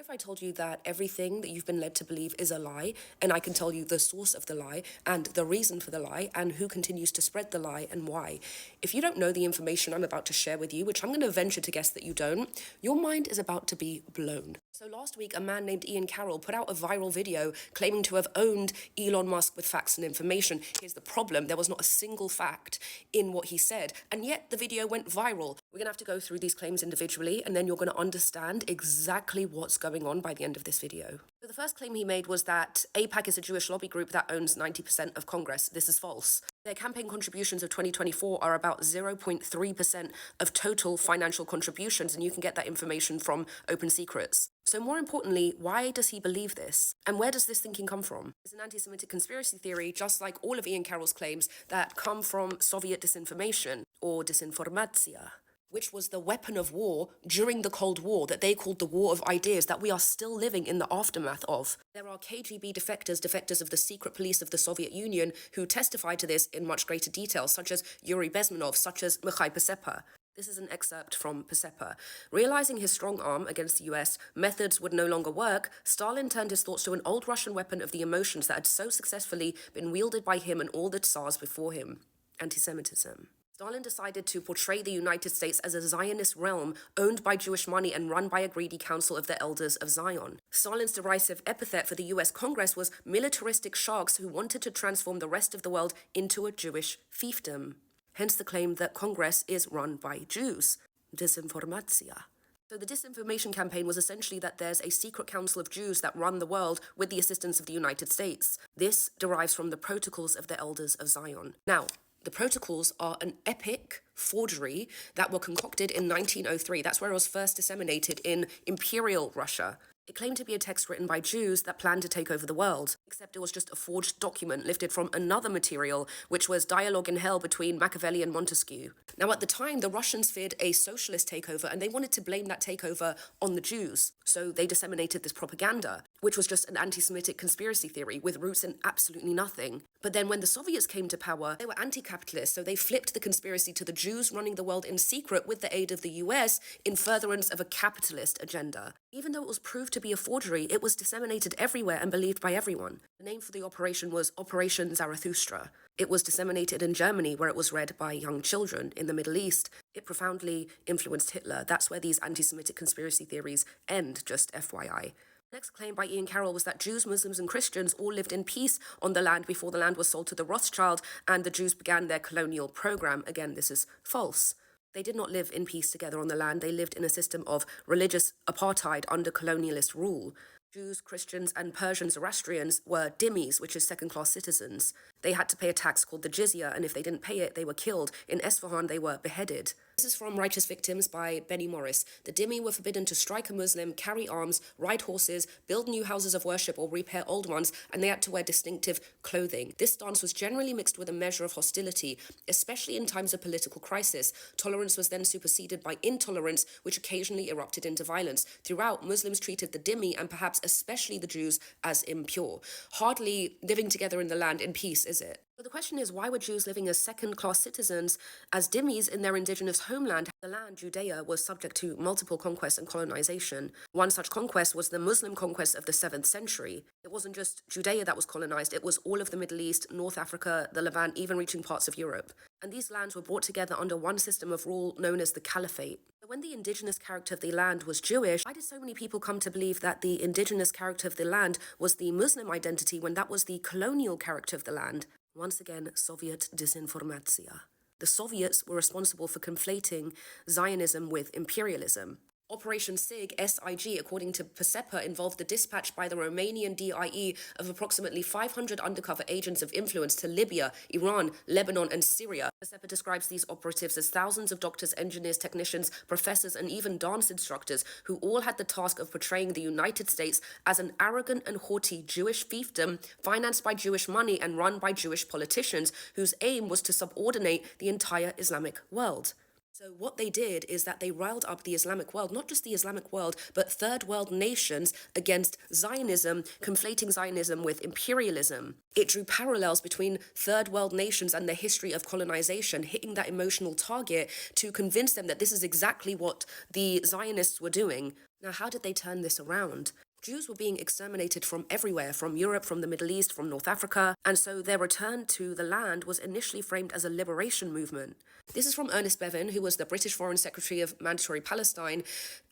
What if I told you that everything that you've been led to believe is a lie, and I can tell you the source of the lie, and the reason for the lie, and who continues to spread the lie, and why? If you don't know the information I'm about to share with you, which I'm going to venture to guess that you don't, your mind is about to be blown. So last week, a man named Ian Carroll put out a viral video claiming to have owned Elon Musk with facts and information. Here's the problem: there was not a single fact in what he said, and yet the video went viral. We're going to have to go through these claims individually, and then you're going to understand exactly what's going on by the end of this video. So the first claim he made was that AIPAC is a Jewish lobby group that owns 90% of Congress. This is false. Their campaign contributions of 2024 are about 0.3% of total financial contributions, and you can get that information from Open Secrets. So more importantly, why does he believe this? And where does this thinking come from? It's an anti-Semitic conspiracy theory, just like all of Ian Carroll's claims, that come from Soviet disinformation, or disinformaxia, which was the weapon of war during the Cold War that they called the War of Ideas that we are still living in the aftermath of. There are KGB defectors of the secret police of the Soviet Union who testify to this in much greater detail, such as Yuri Bezmenov, such as Mikhail Pasepa. This is an excerpt from Pasepa. Realizing his strong arm against the US methods would no longer work, Stalin turned his thoughts to an old Russian weapon of the emotions that had so successfully been wielded by him and all the Tsars before him: anti-Semitism. Stalin decided to portray the United States as a Zionist realm owned by Jewish money and run by a greedy council of the elders of Zion. Stalin's derisive epithet for the US Congress was militaristic sharks who wanted to transform the rest of the world into a Jewish fiefdom. Hence the claim that Congress is run by Jews. Disinformaxia. So the disinformation campaign was essentially that there's a secret council of Jews that run the world with the assistance of the United States. This derives from the protocols of the elders of Zion. Now, the protocols are an epic forgery that were concocted in 1903. That's where it was first disseminated in Imperial Russia. It claimed to be a text written by Jews that planned to take over the world, except it was just a forged document lifted from another material, which was Dialogue in Hell between Machiavelli and Montesquieu. Now, at the time, the Russians feared a socialist takeover, and they wanted to blame that takeover on the Jews. So they disseminated this propaganda, which was just an anti-Semitic conspiracy theory with roots in absolutely nothing. But then when the Soviets came to power, they were anti-capitalist, so they flipped the conspiracy to the Jews running the world in secret with the aid of the US in furtherance of a capitalist agenda. Even though it was proved to be a forgery, it was disseminated everywhere and believed by everyone. The name for the operation was Operation Zarathustra. It was disseminated in Germany, where it was read by young children in the Middle East. It profoundly influenced Hitler. That's where these anti-Semitic conspiracy theories end, just FYI. Next claim by Ian Carroll was that Jews, Muslims, and Christians all lived in peace on the land before the land was sold to the Rothschild and the Jews began their colonial program. Again, this is false. They did not live in peace together on the land. They lived in a system of religious apartheid under colonialist rule. Jews, Christians, and Persian Zoroastrians were dhimmis, which is second-class citizens. They had to pay a tax called the jizya, and if they didn't pay it, they were killed. In Esfahan, they were beheaded. This is from Righteous Victims by Benny Morris. The dhimmi were forbidden to strike a Muslim, carry arms, ride horses, build new houses of worship, or repair old ones, and they had to wear distinctive clothing. This stance was generally mixed with a measure of hostility, especially in times of political crisis. Tolerance was then superseded by intolerance, which occasionally erupted into violence. Throughout, Muslims treated the dhimmi, and perhaps especially the Jews, as impure. Hardly living together in the land in peace, is it? But the question is, why were Jews living as second-class citizens, as dhimmis in their indigenous homeland? The land, Judea, was subject to multiple conquests and colonization. One such conquest was the Muslim conquest of the 7th century. It wasn't just Judea that was colonized, it was all of the Middle East, North Africa, the Levant, even reaching parts of Europe. And these lands were brought together under one system of rule known as the Caliphate. When the indigenous character of the land was Jewish, why did so many people come to believe that the indigenous character of the land was the Muslim identity when that was the colonial character of the land? Once again, Soviet disinformaxia. The Soviets were responsible for conflating Zionism with imperialism. Operation SIG, S-I-G, according to Pasepa, involved the dispatch by the Romanian DIE of approximately 500 undercover agents of influence to Libya, Iran, Lebanon, and Syria. Pasepa describes these operatives as thousands of doctors, engineers, technicians, professors, and even dance instructors who all had the task of portraying the United States as an arrogant and haughty Jewish fiefdom financed by Jewish money and run by Jewish politicians whose aim was to subordinate the entire Islamic world. So what they did is that they riled up the Islamic world, not just the Islamic world, but third world nations against Zionism, conflating Zionism with imperialism. It drew parallels between third world nations and the history of colonization, hitting that emotional target to convince them that this is exactly what the Zionists were doing. Now, how did they turn this around? Jews were being exterminated from everywhere, from Europe, from the Middle East, from North Africa, and so their return to the land was initially framed as a liberation movement. This is from Ernest Bevin, who was the British Foreign Secretary of Mandatory Palestine,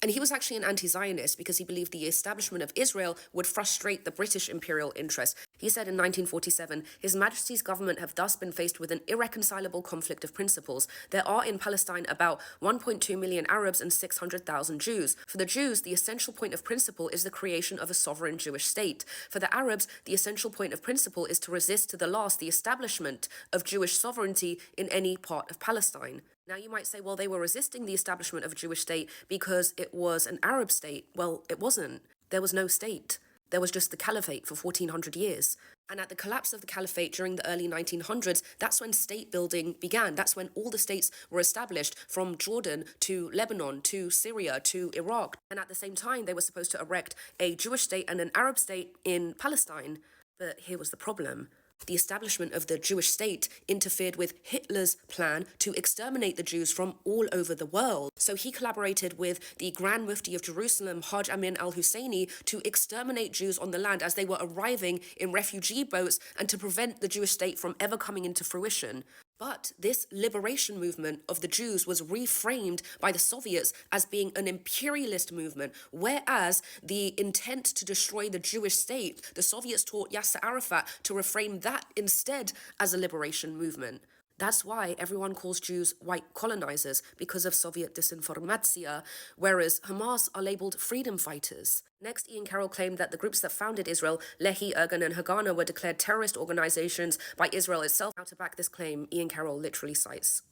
and he was actually an anti-Zionist because he believed the establishment of Israel would frustrate the British imperial interest. He said in 1947, His Majesty's government have thus been faced with an irreconcilable conflict of principles. There are in Palestine about 1.2 million Arabs and 600,000 Jews. For the Jews, the essential point of principle is the creation of a sovereign Jewish state. For the Arabs, the essential point of principle is to resist to the last the establishment of Jewish sovereignty in any part of Palestine. Now you might say, well, they were resisting the establishment of a Jewish state because it was an Arab state. Well, it wasn't. There was no state. There was just the caliphate for 1400 years. And at the collapse of the caliphate during the early 1900s, that's when state building began. That's when all the states were established, from Jordan to Lebanon to Syria to Iraq. And at the same time, they were supposed to erect a Jewish state and an Arab state in Palestine. But here was the problem. The establishment of the Jewish state interfered with Hitler's plan to exterminate the Jews from all over the world. So he collaborated with the Grand Mufti of Jerusalem, Hajj Amin al-Husseini, to exterminate Jews on the land as they were arriving in refugee boats and to prevent the Jewish state from ever coming into fruition. But this liberation movement of the Jews was reframed by the Soviets as being an imperialist movement, whereas the intent to destroy the Jewish state, the Soviets taught Yasser Arafat to reframe that instead as a liberation movement. That's why everyone calls Jews white colonizers, because of Soviet disinformaxia, whereas Hamas are labeled freedom fighters. Next, Ian Carroll claimed that the groups that founded Israel, Lehi, Irgun, and Haganah, were declared terrorist organizations by Israel itself. Now, to back this claim, Ian Carroll literally cites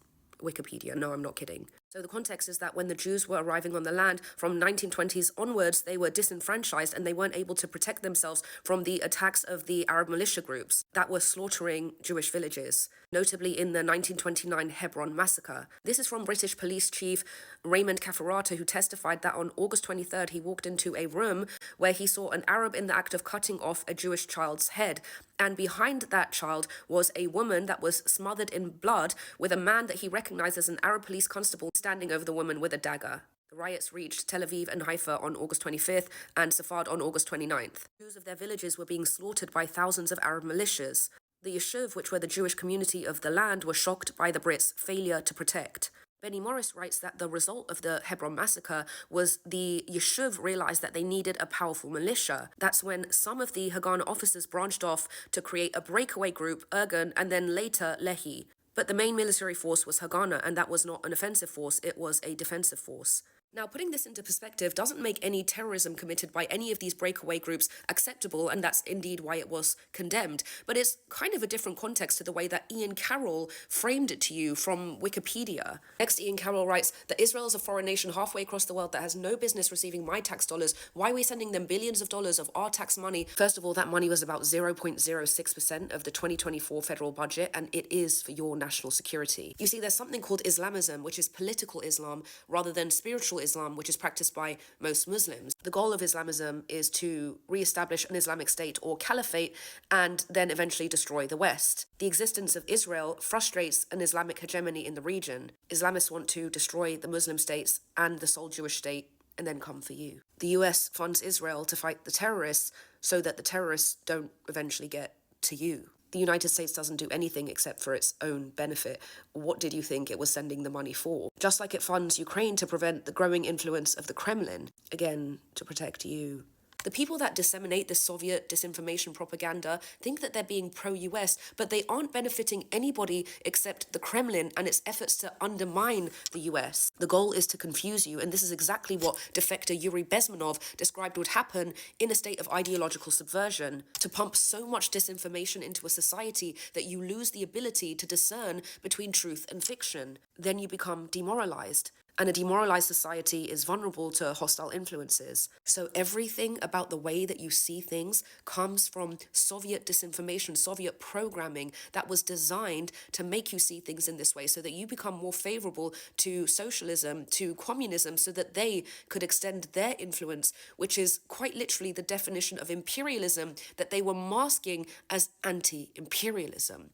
Wikipedia. No, I'm not kidding. So the context is that when the Jews were arriving on the land from 1920s onwards, they were disenfranchised and they weren't able to protect themselves from the attacks of the Arab militia groups that were slaughtering Jewish villages, notably in the 1929 Hebron massacre. This is from British Police Chief Raymond Cafferata, who testified that on August 23rd, he walked into a room where he saw an Arab in the act of cutting off a Jewish child's head. And behind that child was a woman that was smothered in blood with a man that he recognized as an Arab police constable standing over the woman with a dagger. The riots reached Tel Aviv and Haifa on August 25th and Safad on August 29th. Jews of their villages were being slaughtered by thousands of Arab militias. The Yishuv, which were the Jewish community of the land, were shocked by the Brits' failure to protect. Benny Morris writes that the result of the Hebron massacre was the Yishuv realized that they needed a powerful militia. That's when some of the Haganah officers branched off to create a breakaway group, Irgun, and then later Lehi. But the main military force was Haganah, and that was not an offensive force, it was a defensive force. Now, putting this into perspective doesn't make any terrorism committed by any of these breakaway groups acceptable, and that's indeed why it was condemned. But it's kind of a different context to the way that Ian Carroll framed it to you from Wikipedia. Next, Ian Carroll writes that Israel is a foreign nation halfway across the world that has no business receiving my tax dollars. Why are we sending them billions of dollars of our tax money? First of all, that money was about 0.06% of the 2024 federal budget, and it is for your national security. You see, there's something called Islamism, which is political Islam, rather than spiritual Islam, which is practiced by most Muslims. The goal of Islamism is to re-establish an Islamic state or caliphate and then eventually destroy the West. The existence of Israel frustrates an Islamic hegemony in the region. Islamists want to destroy the Muslim states and the sole Jewish state and then come for you. The US funds Israel to fight the terrorists so that the terrorists don't eventually get to you. The United States doesn't do anything except for its own benefit. What did you think it was sending the money for? Just like it funds Ukraine to prevent the growing influence of the Kremlin, again, to protect you. The people that disseminate this Soviet disinformation propaganda think that they're being pro-US, but they aren't benefiting anybody except the Kremlin and its efforts to undermine the US. The goal is to confuse you, and this is exactly what defector Yuri Bezmenov described would happen in a state of ideological subversion, to pump so much disinformation into a society that you lose the ability to discern between truth and fiction. Then you become demoralized. And a demoralized society is vulnerable to hostile influences. So everything about the way that you see things comes from Soviet disinformation, Soviet programming that was designed to make you see things in this way so that you become more favorable to socialism, to communism, so that they could extend their influence, which is quite literally the definition of imperialism that they were masking as anti-imperialism.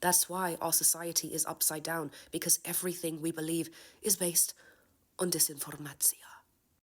That's why our society is upside down, because everything we believe is based on disinformaxia.